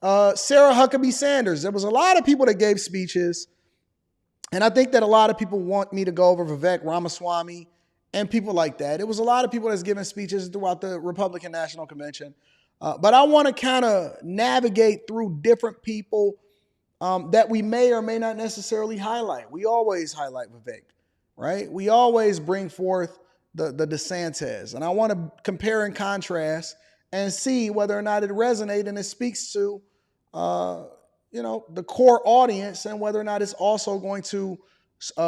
Sarah Huckabee Sanders. There was a lot of people that gave speeches. And I think that a lot of people want me to go over Vivek Ramaswamy and people like that. It was a lot of people that's given speeches throughout the Republican National Convention. But I want to kind of navigate through different people that we may or may not necessarily highlight. We always highlight Vivek, right? We always bring forth the DeSantis. And I want to compare and contrast and see whether or not it resonates and it speaks to, the core audience and whether or not it's also going to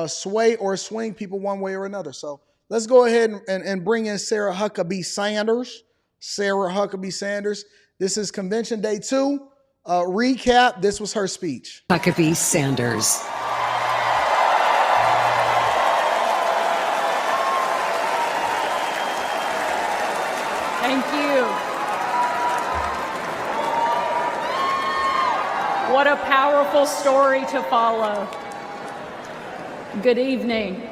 sway or swing people one way or another. So let's go ahead and bring in Sarah Huckabee Sanders. Sarah Huckabee Sanders. This is Convention Day 2. Recap, this was her speech. Huckabee Sanders. Thank you. What a powerful story to follow. Good evening.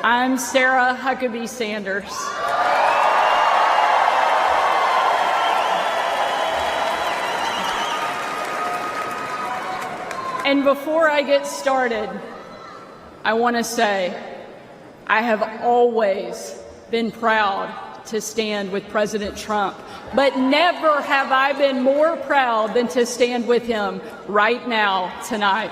I'm Sarah Huckabee Sanders. And before I get started, I want to say I have always been proud to stand with President Trump, but never have I been more proud than to stand with him right now, tonight.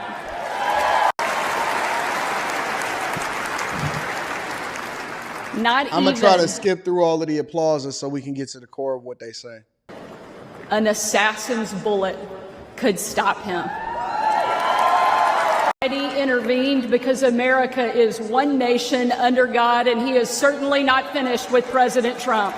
I'm going to try to skip through all of the applauses so we can get to the core of what they say. An assassin's bullet could stop him. He intervened because America is one nation under God, and he is certainly not finished with President Trump.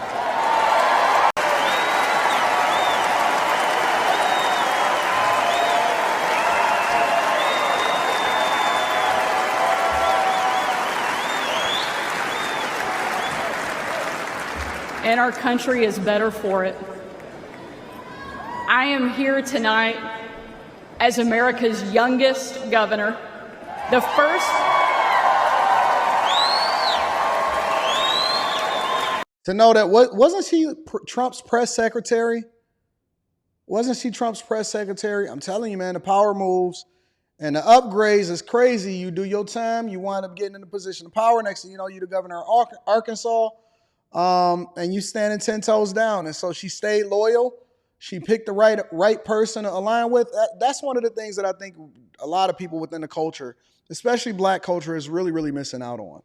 And our country is better for it. I am here tonight as America's youngest governor, the first. To know that, wasn't she Trump's press secretary? Wasn't she Trump's press secretary? I'm telling you, man, the power moves and the upgrades is crazy. You do your time, you wind up getting in a position of power. Next thing you know, you're the governor of Arkansas, and you standing 10 toes down. And so she stayed loyal. She picked the right person to align with. That's one of the things that I think a lot of people within the culture, especially black culture, is really, really missing out on.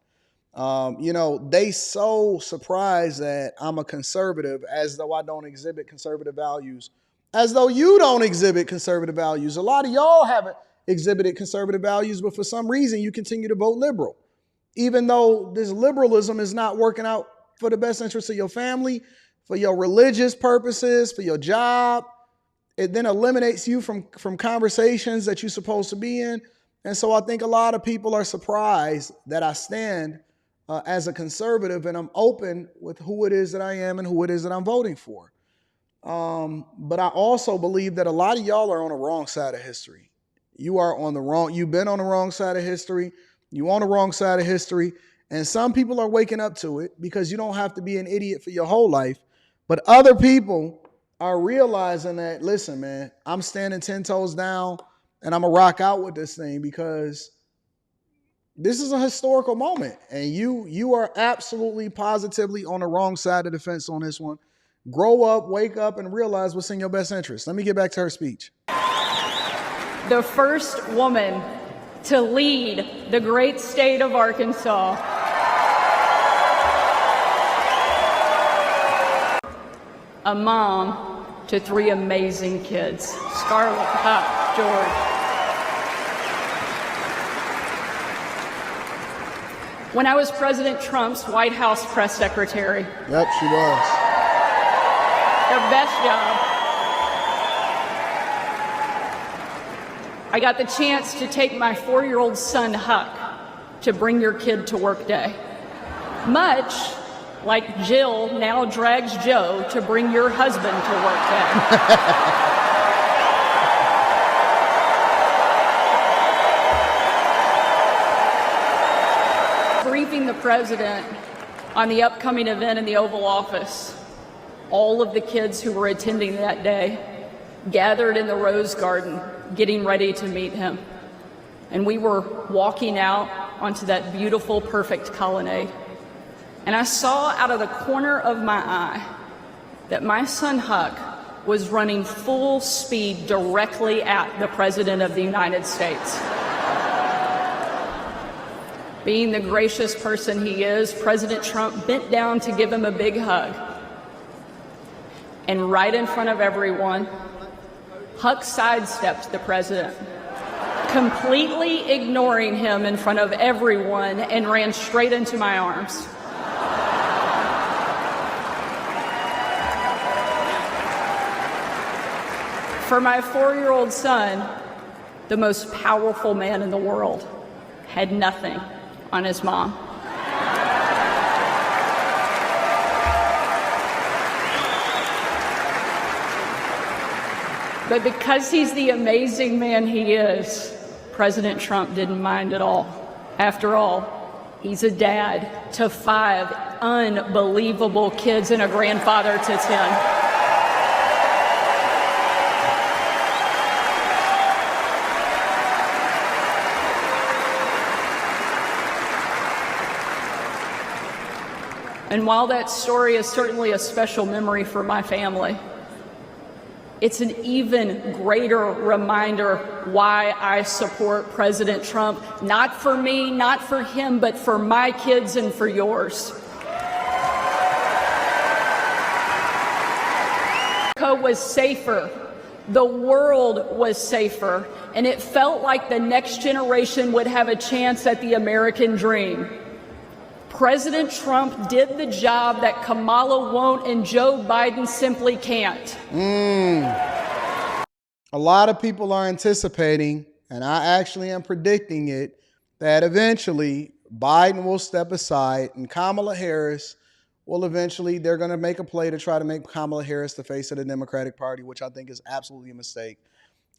They so surprised that I'm a conservative as though I don't exhibit conservative values, as though you don't exhibit conservative values. A lot of y'all haven't exhibited conservative values, but for some reason you continue to vote liberal, even though this liberalism is not working out for the best interest of your family, for your religious purposes, for your job. It then eliminates you from conversations that you're supposed to be in. And so I think a lot of people are surprised that I stand as a conservative and I'm open with who it is that I am and who it is that I'm voting for. But I also believe that a lot of y'all are on the wrong side of history. You've been on the wrong side of history. You're on the wrong side of history. And some people are waking up to it because you don't have to be an idiot for your whole life. But other people are realizing that, listen, man, I'm standing 10 toes down and I'm going to rock out with this thing because this is a historical moment. And you are absolutely, positively on the wrong side of the fence on this one. Grow up, wake up, and realize what's in your best interest. Let me get back to her speech. The first woman to lead the great state of Arkansas. A mom to 3 amazing kids, Scarlett, Huck, George. When I was President Trump's White House press secretary. Yep, she was. Her best job. I got the chance to take my 4-year-old son, Huck, to Bring Your Kid to Work Day. Much like Jill now drags Joe to bring your husband to work day. Briefing the president on the upcoming event in the Oval Office, all of the kids who were attending that day gathered in the Rose Garden, getting ready to meet him. And we were walking out onto that beautiful, perfect colonnade. And I saw out of the corner of my eye that my son Huck was running full speed directly at the President of the United States. Being the gracious person he is, President Trump bent down to give him a big hug. And right in front of everyone, Huck sidestepped the president, completely ignoring him in front of everyone, and ran straight into my arms. For my 4-year-old son, the most powerful man in the world had nothing on his mom. But because he's the amazing man he is, President Trump didn't mind at all. After all, he's a dad to 5 unbelievable kids and a grandfather to 10. And while that story is certainly a special memory for my family, it's an even greater reminder why I support President Trump, not for me, not for him, but for my kids and for yours. America was safer. The world was safer. And it felt like the next generation would have a chance at the American dream. President Trump did the job that Kamala won't and Joe Biden simply can't. A lot of people are anticipating, and I actually am predicting it, that eventually Biden will step aside and Kamala Harris will eventually, they're going to make a play to try to make Kamala Harris the face of the Democratic Party, which I think is absolutely a mistake.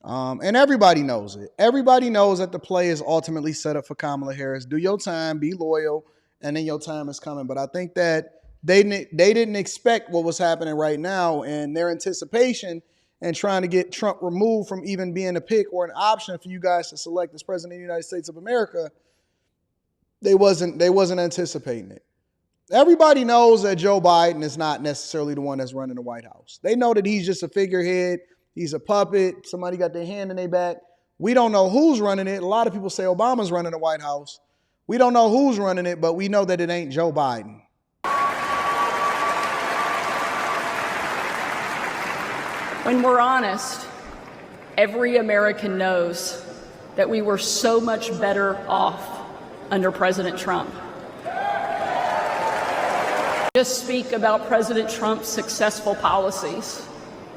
And everybody knows it. Everybody knows that the play is ultimately set up for Kamala Harris. Do your time, be loyal, and then your time is coming. But I think that they didn't expect what was happening right now, and their anticipation and trying to get Trump removed from even being a pick or an option for you guys to select as president of the United States of America, they wasn't anticipating it. Everybody knows that Joe Biden is not necessarily the one that's running the White House. They know that he's just a figurehead. He's a puppet. Somebody got their hand in their back. We don't know who's running it. A lot of people say Obama's running the White House. We don't know who's running it, but we know that it ain't Joe Biden. When we're honest, every American knows that we were so much better off under President Trump. Just speak about President Trump's successful policies.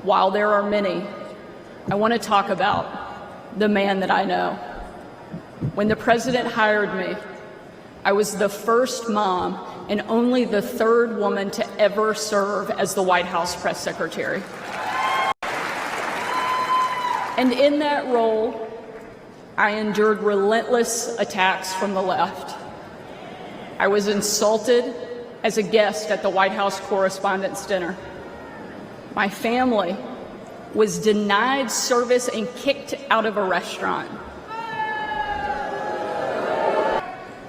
While there are many, I want to talk about the man that I know. When the president hired me, I was the first mom and only the 3rd woman to ever serve as the White House press secretary. And in that role, I endured relentless attacks from the left. I was insulted as a guest at the White House Correspondents' Dinner. My family was denied service and kicked out of a restaurant.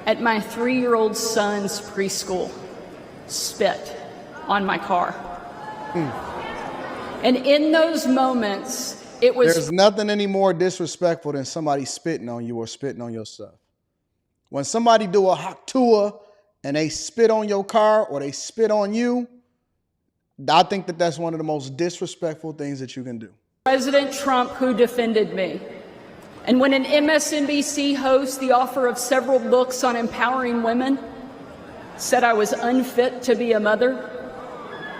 At my 3-year-old son's preschool, spit on my car. And in those moments, it was... There's nothing any more disrespectful than somebody spitting on you or spitting on yourself. When somebody do a hot tour and they spit on your car or they spit on you, I think that that's one of the most disrespectful things that you can do. President Trump who defended me. And when an MSNBC host, the author of several books on empowering women, said I was unfit to be a mother,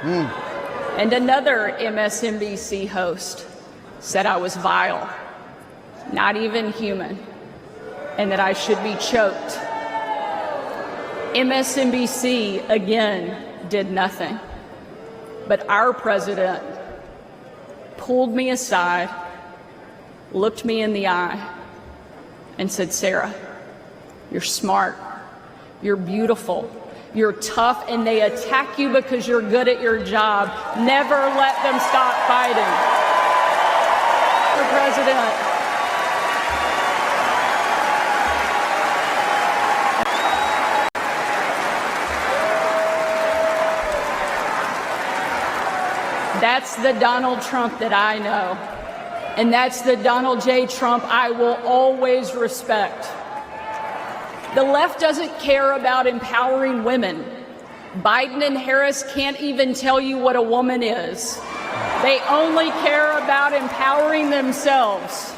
and another MSNBC host said I was vile, not even human, and that I should be choked. MSNBC, again, did nothing. But our president pulled me aside, looked me in the eye, and said, Sarah, you're smart, you're beautiful, you're tough, and they attack you because you're good at your job. Never let them stop fighting. president. That's the Donald Trump that I know. And that's the Donald J. Trump I will always respect. The left doesn't care about empowering women. Biden and Harris can't even tell you what a woman is. They only care about empowering themselves.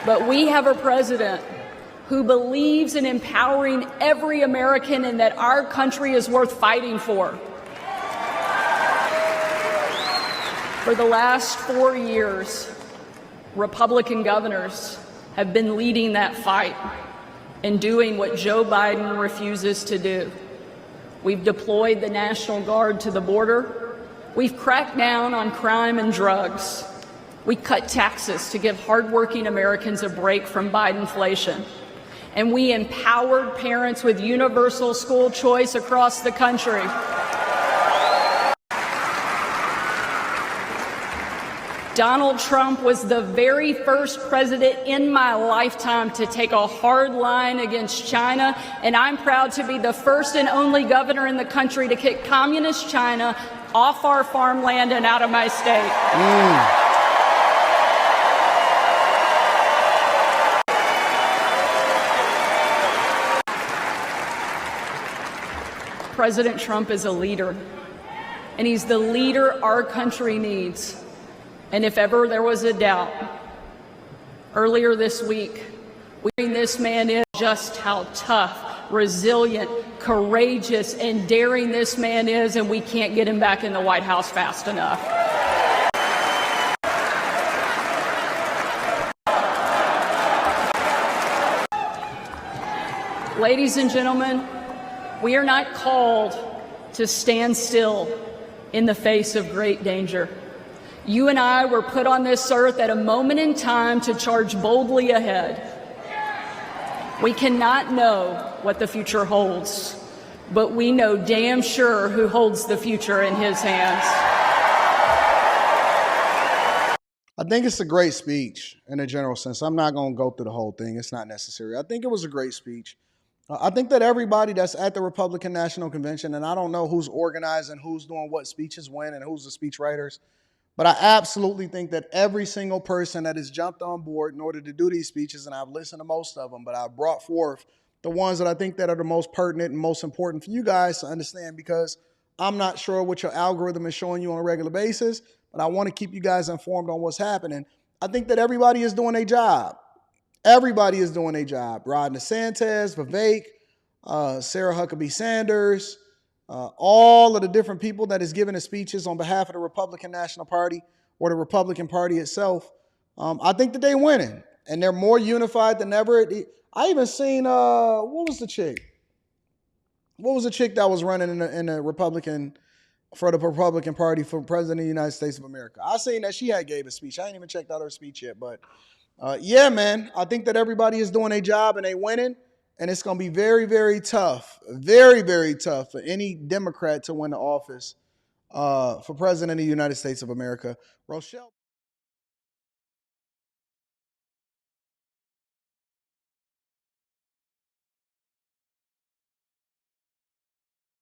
But we have a president who believes in empowering every American and that our country is worth fighting for. For the last 4 years, Republican governors have been leading that fight and doing what Joe Biden refuses to do. We've deployed the National Guard to the border. We've cracked down on crime and drugs. We cut taxes to give hardworking Americans a break from Bidenflation. And we empowered parents with universal school choice across the country. Donald Trump was the very first president in my lifetime to take a hard line against China, and I'm proud to be the first and only governor in the country to kick communist China off our farmland and out of my state. President Trump is a leader, and he's the leader our country needs. And if ever there was a doubt, earlier this week, this man is just how tough, resilient, courageous, and daring this man is, and we can't get him back in the White House fast enough. Ladies and gentlemen, we are not called to stand still in the face of great danger. You and I were put on this earth at a moment in time to charge boldly ahead. We cannot know what the future holds, but we know damn sure who holds the future in his hands. I think it's a great speech in a general sense. I'm not going to go through the whole thing. It's not necessary. I think it was a great speech. I think that everybody that's at the Republican National Convention, and I don't know who's organizing, who's doing what speeches when, and who's the speech writers, but I absolutely think that every single person that has jumped on board in order to do these speeches, and I've listened to most of them, but I've brought forth the ones that I think that are the most pertinent and most important for you guys to understand, because I'm not sure what your algorithm is showing you on a regular basis, but I want to keep you guys informed on what's happening. I think that everybody is doing their job. Everybody is doing their job. Ron DeSantis, Vivek, Sarah Huckabee Sanders, all of the different people that is giving the speeches on behalf of the Republican National Party or the Republican Party itself. I think that they're winning, and they're more unified than ever. I even seen, what was the chick? What was the chick that was running in the Republican, for the Republican Party for President of the United States of America? I seen that she had gave a speech. I ain't even checked out her speech yet, but yeah, man, I think that everybody is doing their job and they winning. And it's going to be very, very tough, very, very tough for any Democrat to win the office for President of the United States of America. Rochelle.